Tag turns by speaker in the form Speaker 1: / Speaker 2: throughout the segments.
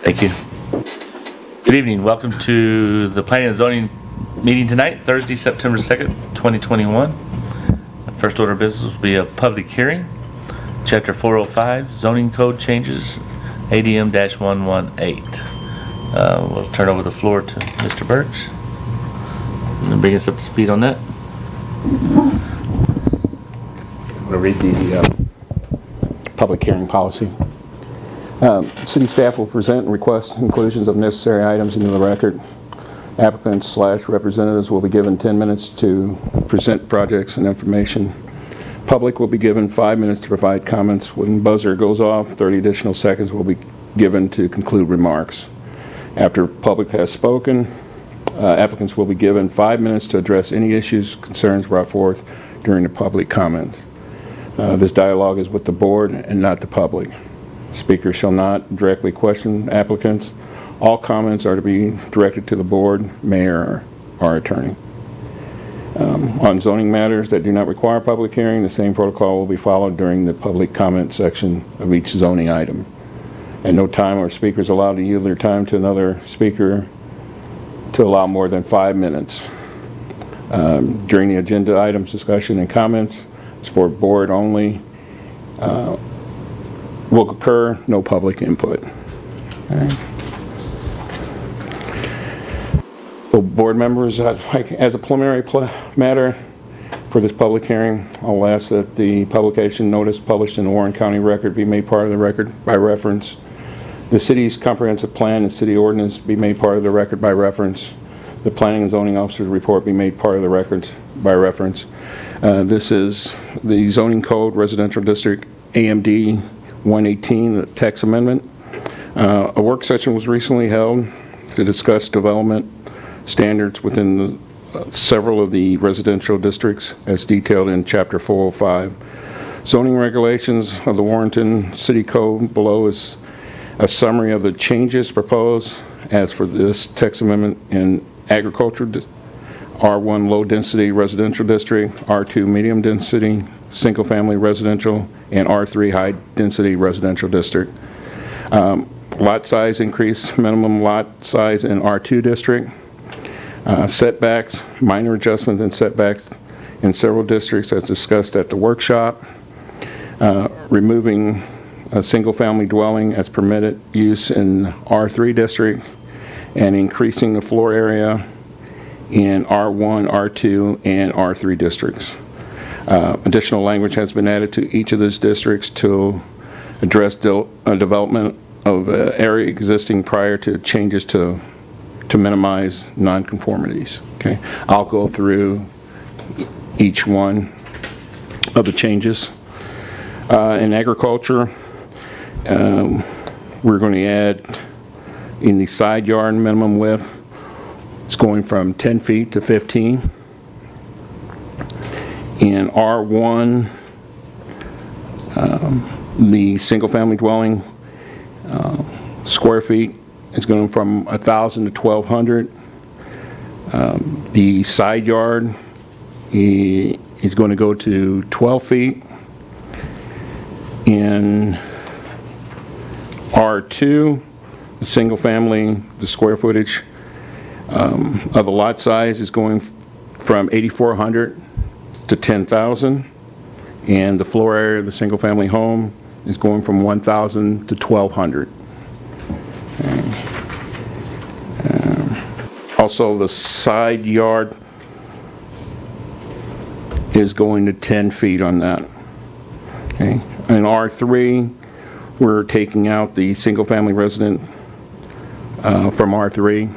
Speaker 1: Thank you. Good evening. Welcome to the Planning and Zoning meeting tonight, Thursday, September 2nd, 2021. The first order of business will be a public hearing. Chapter 405, zoning code changes, ADM-118. We'll turn over the floor to Mr. Burks and bring us up to speed on that.
Speaker 2: I'm going to read the public hearing policy. City staff will present and request inclusions of necessary items into the record. Applicants/representatives will be given 10 minutes to present projects and information. Public will be given 5 minutes to provide comments. When buzzer goes off, 30 additional seconds will be given to conclude remarks. After public has spoken, applicants will be given 5 minutes to address any issues, concerns brought forth during the public comments. This dialogue is with the board and not the public. Speakers shall not directly question applicants. All comments are to be directed to the board, mayor, or our attorney. On zoning matters that do not require public hearing, the same protocol will be followed during the public comment section of each zoning item. At no time are speakers allowed to yield their time to another speaker to allow more than 5 minutes. During the agenda items, discussion and comments is for board only. Will occur, no public input. Okay. So board members, as a preliminary matter for this public hearing, I'll ask that the publication notice published in the Warren County Record be made part of the record by reference. The city's comprehensive plan and city ordinance be made part of the record by reference. The planning and zoning officer's report be made part of the records by reference. This is the zoning code residential district AMD 118, the text amendment. A work session was recently held to discuss development standards within the, several of the residential districts as detailed in Chapter 405. Zoning regulations of the Warrenton City Code. Below is a summary of the changes proposed as for this text amendment in agriculture, R1 low density residential district, R2 medium density single family residential, and R3 high density residential district. Lot size increase, minimum lot size in R2 district. Setbacks, minor adjustments in setbacks in several districts as discussed at the workshop. Removing a single family dwelling as permitted use in R3 district and increasing the floor area in R1, R2, and R3 districts. Additional language has been added to each of those districts to address development of area existing prior to changes to minimize nonconformities. Okay, I'll go through each one of the changes. In agriculture, we're going to add in the side yard minimum width, it's going from 10 feet to 15. In R1, the single-family dwelling square feet is going from 1,000 to 1,200. The side yard is going to go to 12 feet. In R2, the single-family, the square footage of the lot size is going from 8,400 to 10,000, and the floor area of the single-family home is going from 1,000 to 1,200. Also, the side yard is going to 10 feet on that. Okay. In R3, we're taking out the single-family resident from R3,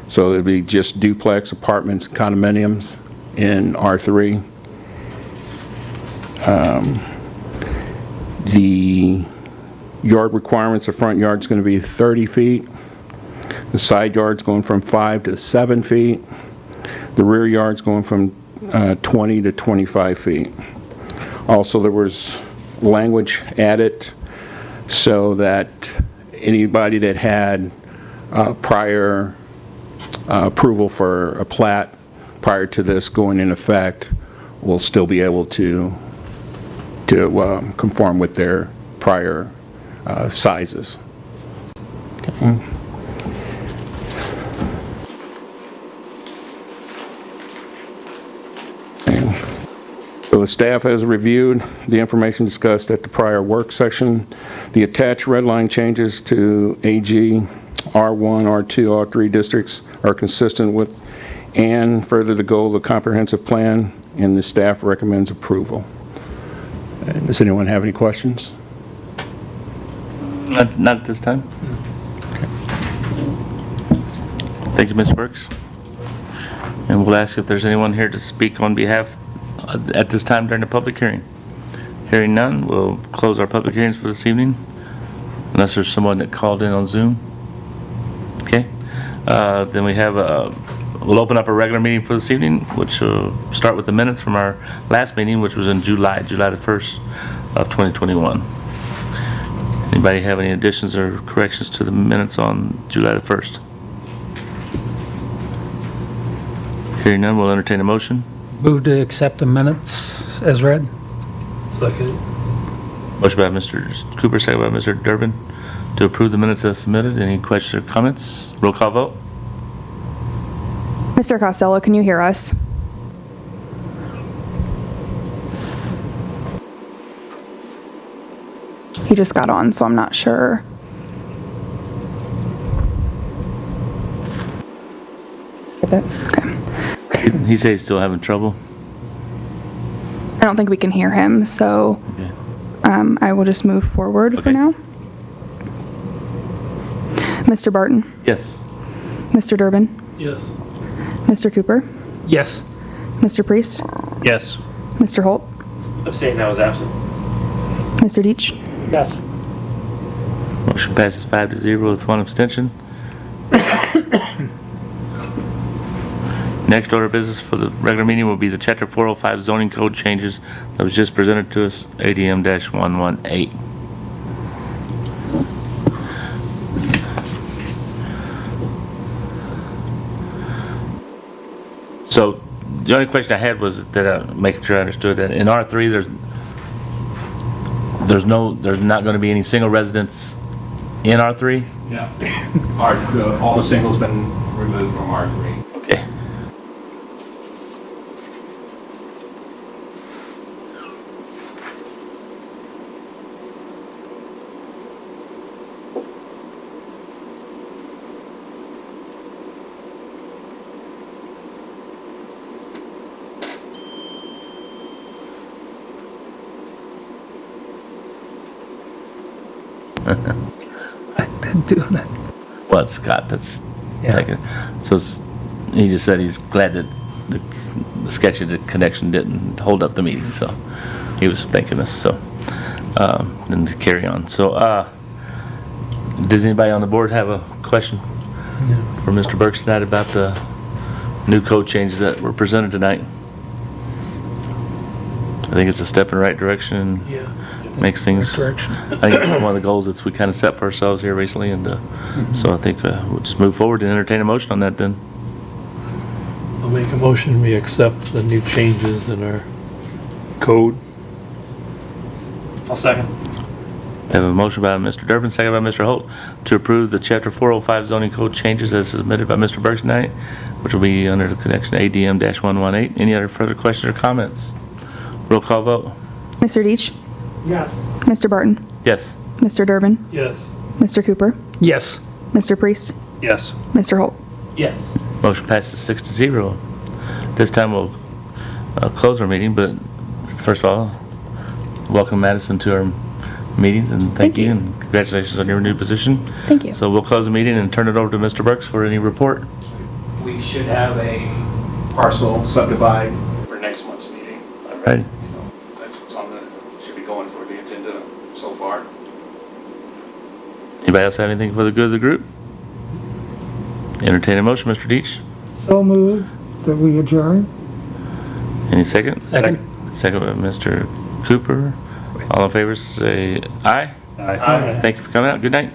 Speaker 2: so it'll be just duplex apartments, condominiums in R3. The yard requirements, the front yard is going to be 30 feet. The side yard's going from 5 to 7 feet. The rear yard's going from 20 to 25 feet. Also, there was language added so that anybody that had prior approval for a plat prior to this going in effect will still be able to conform with their prior sizes. Okay. The staff has reviewed the information discussed at the prior work session. The attached red line changes to AG, R1, R2, R3 districts are consistent with and further the goal of the comprehensive plan, and the staff recommends approval. Does anyone have any questions?
Speaker 1: Not at this time. Thank you, Ms. Burks. And we'll ask if there's anyone here to speak on behalf at this time during the public hearing. Hearing none, we'll close our public hearings for this evening, unless there's someone that called in on Zoom. Okay. Then we have we'll open up a regular meeting for this evening, which will start with the minutes from our last meeting, which was in July the 1st of 2021. Anybody have any additions or corrections to the minutes on July the 1st? Hearing none, we'll entertain a motion.
Speaker 3: Move to accept the minutes as read.
Speaker 4: Second.
Speaker 1: Motion by Mr. Cooper, second by Mr. Durbin, to approve the minutes as submitted. Any questions or comments? Roll call vote.
Speaker 5: Mr. Costello, can you hear us? He just got on, so I'm not sure. Skip it? Okay.
Speaker 1: He says he's still having trouble.
Speaker 5: I don't think we can hear him, so
Speaker 1: Okay.
Speaker 5: I will just move forward for
Speaker 1: Okay.
Speaker 5: now. Mr. Barton,
Speaker 1: Yes.
Speaker 5: Mr. Durbin,
Speaker 4: Yes.
Speaker 5: Mr. Cooper,
Speaker 3: Yes.
Speaker 5: Mr. Priest,
Speaker 4: Yes.
Speaker 5: Mr. Holt,
Speaker 4: Abstain, I was absent.
Speaker 5: Mr. Deitch.
Speaker 3: Yes.
Speaker 1: Motion passes 5-0 with one abstention. Next order of business for the regular meeting will be the Chapter 405 zoning code changes that was just presented to us, ADM-118. So the only question I had was that making sure I understood that in R3 there's not going to be any single residents in R3.
Speaker 2: Yeah. All the singles been removed from R3.
Speaker 1: Okay.
Speaker 3: Doing it.
Speaker 1: Well, it's Scott that's
Speaker 3: Yeah.
Speaker 1: taking. So he just said he's glad that the sketch of the connection didn't hold up the meeting. So he was thanking us. So and to carry on. So does anybody on the board have a question for Mr. Burks tonight about the new code changes that were presented tonight? I think it's a step in the right direction.
Speaker 4: Yeah.
Speaker 1: Makes things.
Speaker 3: Correction.
Speaker 1: I think it's one of the goals that we kind of set for ourselves here recently, and so I think we'll just move forward and entertain a motion on that then.
Speaker 4: I'll make a motion, we accept the new changes in our code. I'll second.
Speaker 1: I have a motion by Mr. Durbin, second by Mr. Holt, to approve the Chapter 405 zoning code changes as submitted by Mr. Burks tonight, which will be under the connection ADM-118. Any other further questions or comments? Roll call vote.
Speaker 5: Mr. Deitch,
Speaker 4: Yes.
Speaker 5: Mr. Barton,
Speaker 1: Yes.
Speaker 5: Mr. Durbin,
Speaker 4: Yes.
Speaker 5: Mr. Cooper,
Speaker 3: Yes.
Speaker 5: Mr. Priest,
Speaker 4: Yes.
Speaker 5: Mr. Holt.
Speaker 4: Yes.
Speaker 1: Motion passes 6-0. This time we'll close our meeting, but first of all, welcome Madison to our meetings, and thank you, and congratulations on your new position.
Speaker 5: Thank you.
Speaker 1: So we'll close the meeting and turn it over to Mr. Burks for any report.
Speaker 2: We should have a parcel subdivide for next month's meeting.
Speaker 1: All right.
Speaker 2: So that's what's on should be going for the agenda so far.
Speaker 1: Anybody else have anything for the good of the group? Entertain a motion, Mr. Deitch.
Speaker 6: So moved that we adjourn.
Speaker 1: Any second?
Speaker 3: Second.
Speaker 1: Second by Mr. Cooper. All in favor say aye.
Speaker 4: Aye.
Speaker 1: Thank you for coming out. Good night.